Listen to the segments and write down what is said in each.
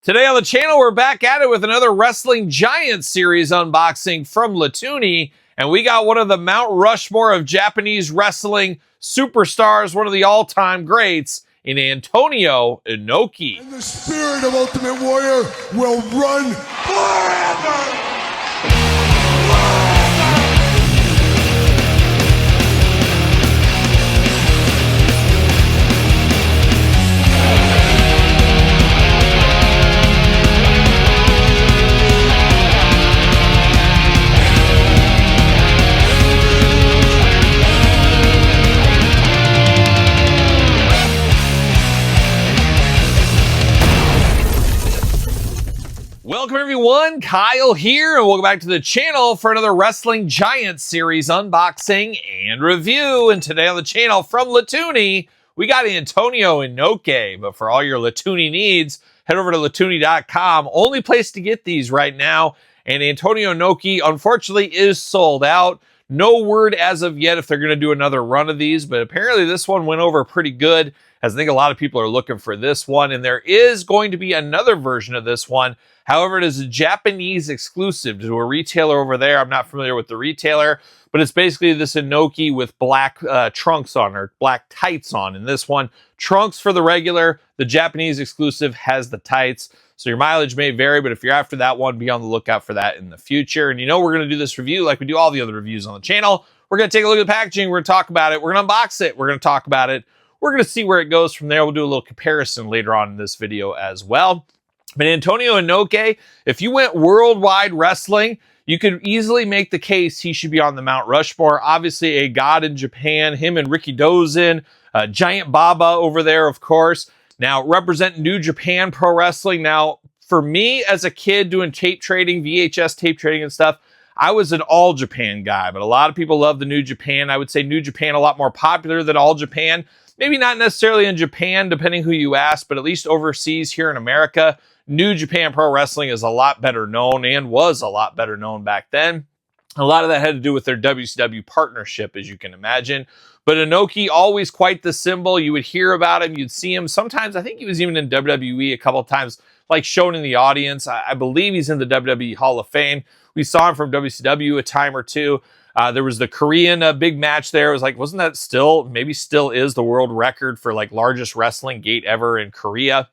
Today on the channel, we're back at it with another Wrestling Giants series unboxing from Latoonie. And we got one of the Mount Rushmore of Japanese wrestling superstars, one of the all-time greats, in Antonio Inoki. And the spirit of Ultimate Warrior will run forever! Welcome everyone, Kyle here, and welcome back to the channel for another Wrestling Giants series unboxing and review. And today on the channel from Latoonie, we got Antonio Inoki. But for all your Latoonie needs, head over to Latoonie.com. Only place to get these right now. And Antonio Inoki, unfortunately, is sold out. No word as of yet if they're going to do another run of these, but apparently this one went over pretty good, as I think a lot of people are looking for this one. And there is going to be another version of this one. However, it is a Japanese exclusive to a retailer over there. I'm not familiar with the retailer, but it's basically this Inoki with black trunks on, or black tights on. And this one, trunks for the regular, the Japanese exclusive has the tights. So your mileage may vary, but if you're after that one, be on the lookout for that in the future. And you know we're going to do this review like we do all the other reviews on the channel. We're going to take a look at the packaging. We're going to talk about it. We're going to unbox it. We're going to talk about it. We're going to see where it goes from there. We'll do a little comparison later on in this video as well. But Antonio Inoki, if you went worldwide wrestling, you could easily make the case he should be on the Mount Rushmore. Obviously a god in Japan, him and Rikidozan, Giant Baba over there, of course. Now, represent New Japan Pro Wrestling. Now, for me as a kid doing tape trading, VHS tape trading and stuff, I was an All Japan guy, but a lot of people love the New Japan. I would say New Japan a lot more popular than All Japan. Maybe not necessarily in Japan, depending who you ask, but at least overseas here in America, New Japan Pro Wrestling is a lot better known and was a lot better known back then. A lot of that had to do with their WCW partnership, as you can imagine. But Inoki, always quite the symbol. You would hear about him. You'd see him. Sometimes, I think he was even in WWE a couple of times, like shown in the audience. I believe he's in the WWE Hall of Fame. We saw him from WCW a time or two. There was the Korean big match there. It was like, wasn't that still, maybe still is the world record for like largest wrestling gate ever in Korea,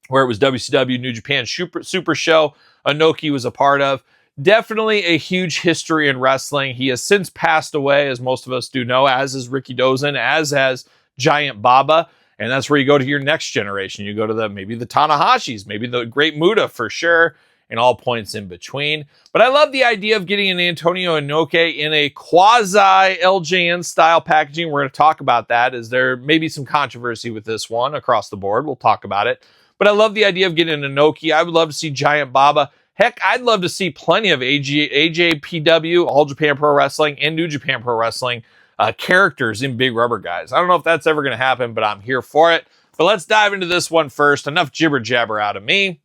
where it was WCW New Japan Super Show Inoki was a part of. Definitely a huge history in wrestling. He has since passed away, as most of us do know, as is Rikidozan, as has Giant Baba. And that's where you go to your next generation. You go to maybe the Tanahashis, maybe the Great Muta for sure, and all points in between. But I love the idea of getting an Antonio Inoki in a quasi-LJN style packaging. We're going to talk about that, as there may be some controversy with this one across the board. We'll talk about it. But I love the idea of getting an Inoki. I would love to see Giant Baba. Heck, I'd love to see plenty of AJPW, All Japan Pro Wrestling, and New Japan Pro Wrestling characters in Big Rubber Guys. I don't know if that's ever going to happen, but I'm here for it. But let's dive into this one first. Enough jibber jabber out of me.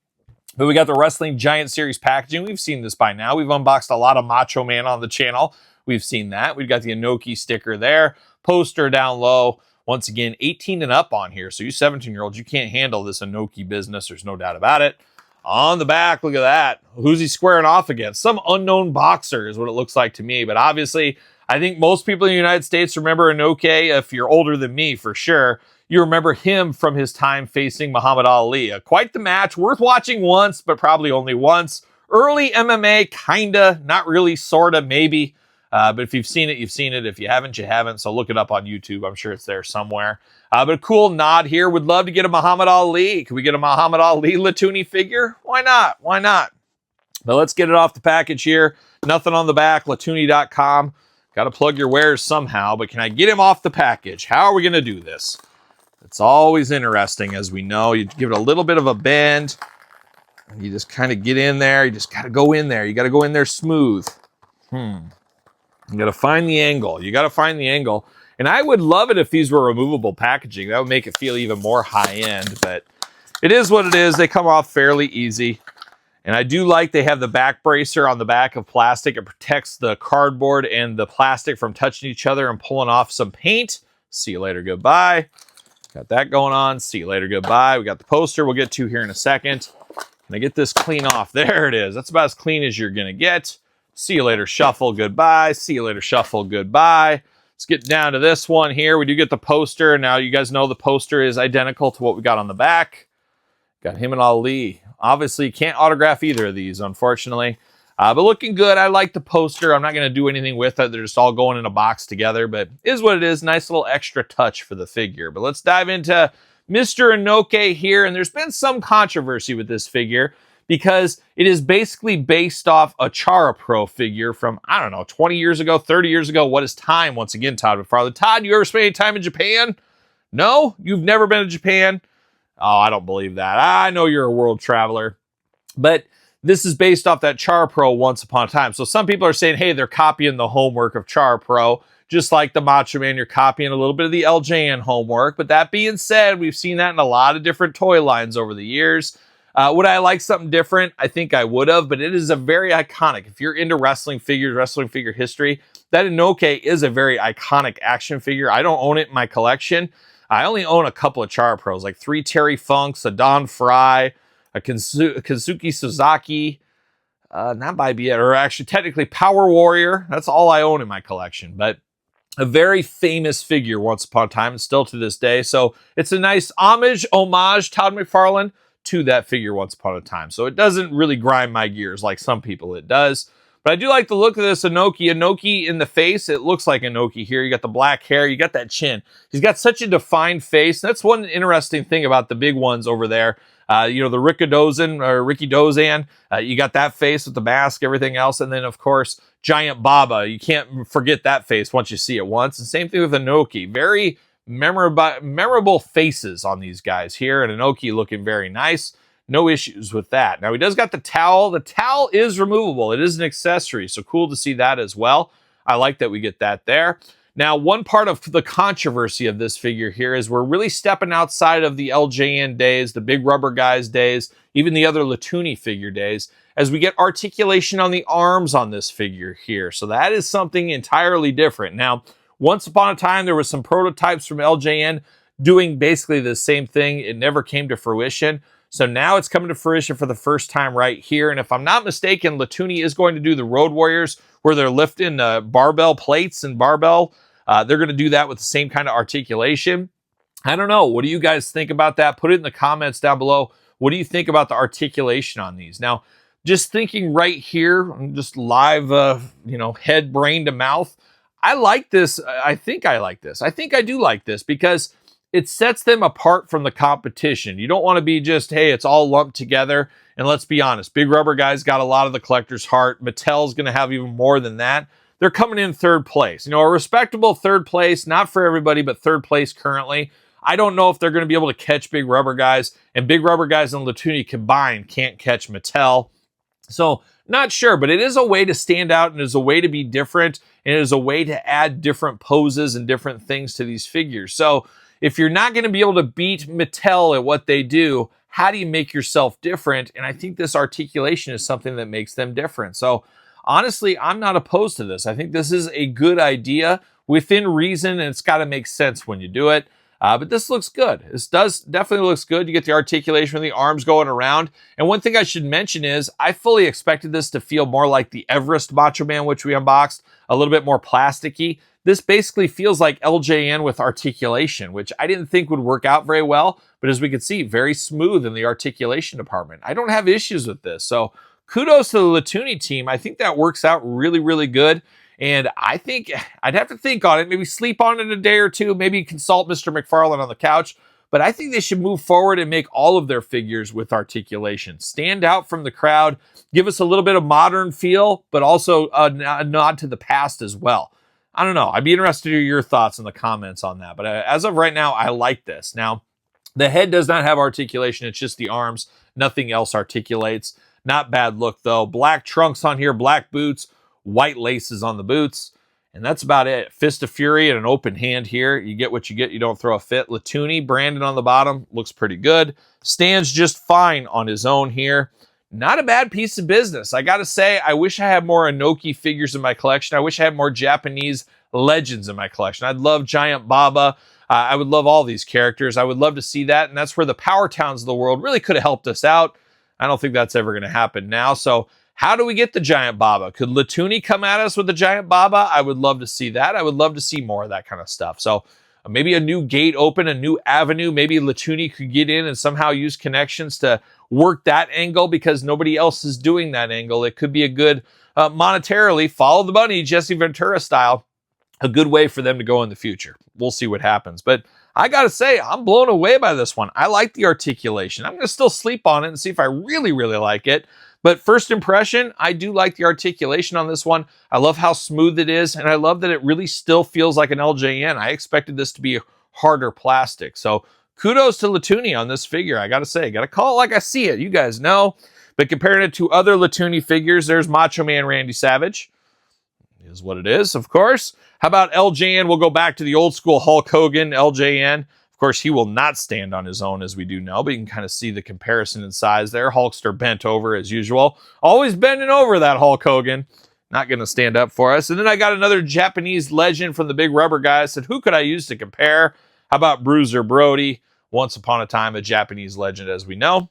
But we got the Wrestling Giant Series packaging. We've seen this by now. We've unboxed a lot of Macho Man on the channel. We've seen that. We've got the Inoki sticker there. Poster down low. Once again, 18 and up on here. So you 17-year-olds, you can't handle this Inoki business. There's no doubt about it. On the back, look at that. Who's he squaring off against? Some unknown boxer is what it looks like to me. But obviously, I think most people in the United States remember Inoki. If you're older than me, for sure, you remember him from his time facing Muhammad Ali. Quite the match. Worth watching once, but probably only once. Early MMA, kinda. Not really, sorta, maybe. But if you've seen it, you've seen it. If you haven't, you haven't. So look it up on YouTube. I'm sure it's there somewhere. But a cool nod here. Would love to get a Muhammad Ali. Can we get a Muhammad Ali Latoonie figure? Why not? Why not? But let's get it off the package here. Nothing on the back. Latoonie.com. Got to plug your wares somehow. But can I get him off the package? How are we going to do this? It's always interesting, as we know. You give it a little bit of a bend. And you just kind of get in there. You just got to go in there. You got to go in there smooth. You got to find the angle. You got to find the angle. And I would love it if these were removable packaging. That would make it feel even more high-end. But it is what it is. They come off fairly easy. And I do like they have the back bracer on the back of plastic. It protects the cardboard and the plastic from touching each other and pulling off some paint. See you later. Goodbye. Got that going on. See you later. Goodbye. We got the poster we'll get to here in a second. I get this clean off. There it is. That's about as clean as you're going to get. See you later, shuffle, goodbye. See you later, shuffle, goodbye. Let's get down to this one here. We do get the poster. Now, you guys know the poster is identical to what we got on the back. Got him and Ali. Obviously, you can't autograph either of these, unfortunately. But looking good. I like the poster. I'm not going to do anything with it. They're just all going in a box together. But it is what it is. Nice little extra touch for the figure. But let's dive into Mr. Inoki here. And there's been some controversy with this figure because it is basically based off a Chara Pro figure from, I don't know, 20 years ago, 30 years ago. What is time? Once again, Todd McFarlane. Todd, you ever spent any time in Japan? No? You've never been to Japan? Oh, I don't believe that. I know you're a world traveler. But this is based off that Chara Pro once upon a time. So some people are saying, hey, they're copying the homework of Chara Pro. Just like the Macho Man, you're copying a little bit of the LJN homework. But that being said, we've seen that in a lot of different toy lines over the years. Would I like something different? I think I would have, but it is a very iconic. If you're into wrestling figures, wrestling figure history, that Inoki is a very iconic action figure. I don't own it in my collection. I only own a couple of Chara Pros, like 3 Terry Funks, a Don Fry, a Kazuki Suzaki, not by yet, or actually technically Power Warrior. That's all I own in my collection, but a very famous figure once upon a time and still to this day. So it's a nice homage, Todd McFarlane, to that figure once upon a time. So it doesn't really grind my gears like some people it does. But I do like the look of this Inoki. Inoki in the face, it looks like Inoki here. You got the black hair, you got that chin. He's got such a defined face. That's one interesting thing about the big ones over there. You know, the Ricky Dozan, you got that face with the mask, everything else. And then, of course, Giant Baba. You can't forget that face once you see it once. And same thing with Inoki. Very memorable faces on these guys here. And Inoki looking very nice. No issues with that. Now, he does got the towel. The towel is removable. It is an accessory, so cool to see that as well. I like that we get that there. Now, one part of the controversy of this figure here is we're really stepping outside of the LJN days, the Big Rubber Guys days, even the other Latoonie figure days, as we get articulation on the arms on this figure here. So that is something entirely different. Now, once upon a time, there was some prototypes from LJN doing basically the same thing. It never came to fruition. So now it's coming to fruition for the first time right here. And if I'm not mistaken, Latoonie is going to do the Road Warriors where they're lifting barbell plates and barbell. They're going to do that with the same kind of articulation. I don't know. What do you guys think about that? Put it in the comments down below. What do you think about the articulation on these? Now, just thinking right here, just live, head, brain to mouth. I like this. I think I like this. I think I do like this because it sets them apart from the competition. You don't want to be just, hey, it's all lumped together. And let's be honest, Big Rubber Guys got a lot of the collector's heart. Mattel's going to have even more than that. They're coming in third place. You know, a respectable third place, not for everybody, but third place currently. I don't know if they're going to be able to catch Big Rubber Guys. And Big Rubber Guys and Latoonie combined can't catch Mattel. So, not sure, but it is a way to stand out and it is a way to be different. And it is a way to add different poses and different things to these figures. So, if you're not going to be able to beat Mattel at what they do, how do you make yourself different? And I think this articulation is something that makes them different. So honestly, I'm not opposed to this. I think this is a good idea within reason, and it's got to make sense when you do it. But this looks good. This definitely looks good. You get the articulation with the arms going around. And one thing I should mention is I fully expected this to feel more like the Everest Macho Man, which we unboxed, a little bit more plasticky. This basically feels like LJN with articulation, which I didn't think would work out very well. But as we can see, very smooth in the articulation department. I don't have issues with this. So kudos to the Latoonie team. I think that works out really, really good. And I think I'd have to think on it, maybe sleep on it a day or two, maybe consult Mr. McFarlane on the couch. But I think they should move forward and make all of their figures with articulation. Stand out from the crowd, give us a little bit of modern feel, but also a nod to the past as well. I don't know. I'd be interested to hear your thoughts in the comments on that. But as of right now, I like this. Now, the head does not have articulation. It's just the arms. Nothing else articulates. Not bad look, though. Black trunks on here, black boots, white laces on the boots. And that's about it. Fist of Fury and an open hand here. You get what you get. You don't throw a fit. Latoonie, branded on the bottom. Looks pretty good. Stands just fine on his own here. Not a bad piece of business. I got to say, I wish I had more Inoki figures in my collection. I wish I had more Japanese legends in my collection. I'd love Giant Baba. I would love all these characters. I would love to see that. And that's where the Power Towns of the world really could have helped us out. I don't think that's ever going to happen now. So how do we get the giant Baba? Could Latoonie come at us with the giant Baba? I would love to see that. I would love to see more of that kind of stuff. So maybe a new gate open, a new avenue. Maybe Latoonie could get in and somehow use connections to work that angle because nobody else is doing that angle. It could be a good, monetarily, follow the money, Jesse Ventura style, a good way for them to go in the future. We'll see what happens. But I got to say, I'm blown away by this one. I like the articulation. I'm going to still sleep on it and see if I really, really like it. But first impression, I do like the articulation on this one. I love how smooth it is, and I love that it really still feels like an LJN. I expected this to be harder plastic. So kudos to Latoonie on this figure. I got to say, got to call it like I see it. You guys know. But comparing it to other Latoonie figures, there's Macho Man Randy Savage. Is what it is, of course. How about LJN? We'll go back to the old school Hulk Hogan, LJN. Of course, he will not stand on his own, as we do know, but you can kind of see the comparison in size there. Hulkster bent over, as usual. Always bending over, that Hulk Hogan. Not going to stand up for us. And then I got another Japanese legend from the Big Rubber guy. I said, who could I use to compare? How about Bruiser Brody? Once upon a time, a Japanese legend, as we know.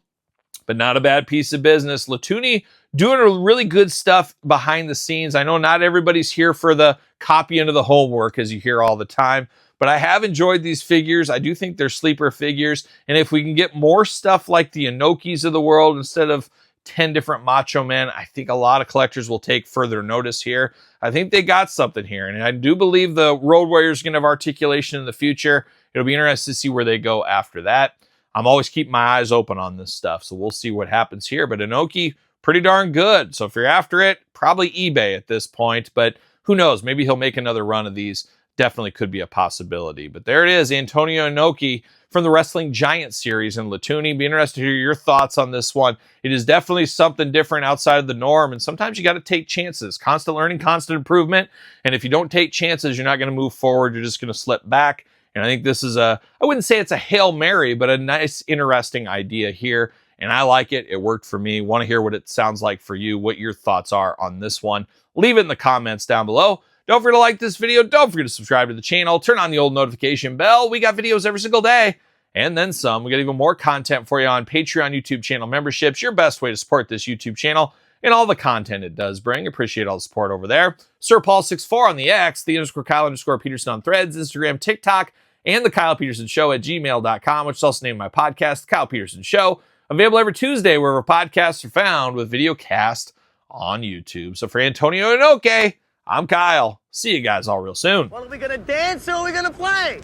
But not a bad piece of business. Latoonie doing a really good stuff behind the scenes. I know not everybody's here for the copy into the homework, as you hear all the time. But I have enjoyed these figures. I do think they're sleeper figures. And if we can get more stuff like the Inokis of the world instead of 10 different Macho Men, I think a lot of collectors will take further notice here. I think they got something here. And I do believe the Road Warriors are going to have articulation in the future. It'll be interesting to see where they go after that. I'm always keeping my eyes open on this stuff. So we'll see what happens here. But Inoki, pretty darn good. So if you're after it, probably eBay at this point. But who knows? Maybe he'll make another run of these. Definitely could be a possibility. But there it is, Antonio Inoki from the Wrestling Giant series in Latoonie. Be interested to hear your thoughts on this one. It is definitely something different outside of the norm, and sometimes you got to take chances. Constant learning, constant improvement, and if you don't take chances, you're not going to move forward. You're just going to slip back. And I think this is I wouldn't say it's a Hail Mary, but a nice, interesting idea here. And I like it. It worked for me. Want to hear what it sounds like for you, what your thoughts are on this one. Leave it in the comments down below. Don't forget to like this video. Don't forget to subscribe to the channel. Turn on the old notification bell. We got videos every single day. And then some. We got even more content for you on Patreon, YouTube channel memberships. Your best way to support this YouTube channel and all the content it does bring. Appreciate all the support over there. Sir Paul64 on the X, _Kyle_Peterson on Threads, Instagram, TikTok, and the Kyle Peterson Show at gmail.com, which is also named my podcast, The Kyle Peterson Show. Available every Tuesday wherever podcasts are found with video cast on YouTube. So for Antonio Inoki, I'm Kyle. See you guys all real soon. Well, are we going to dance or are we going to play?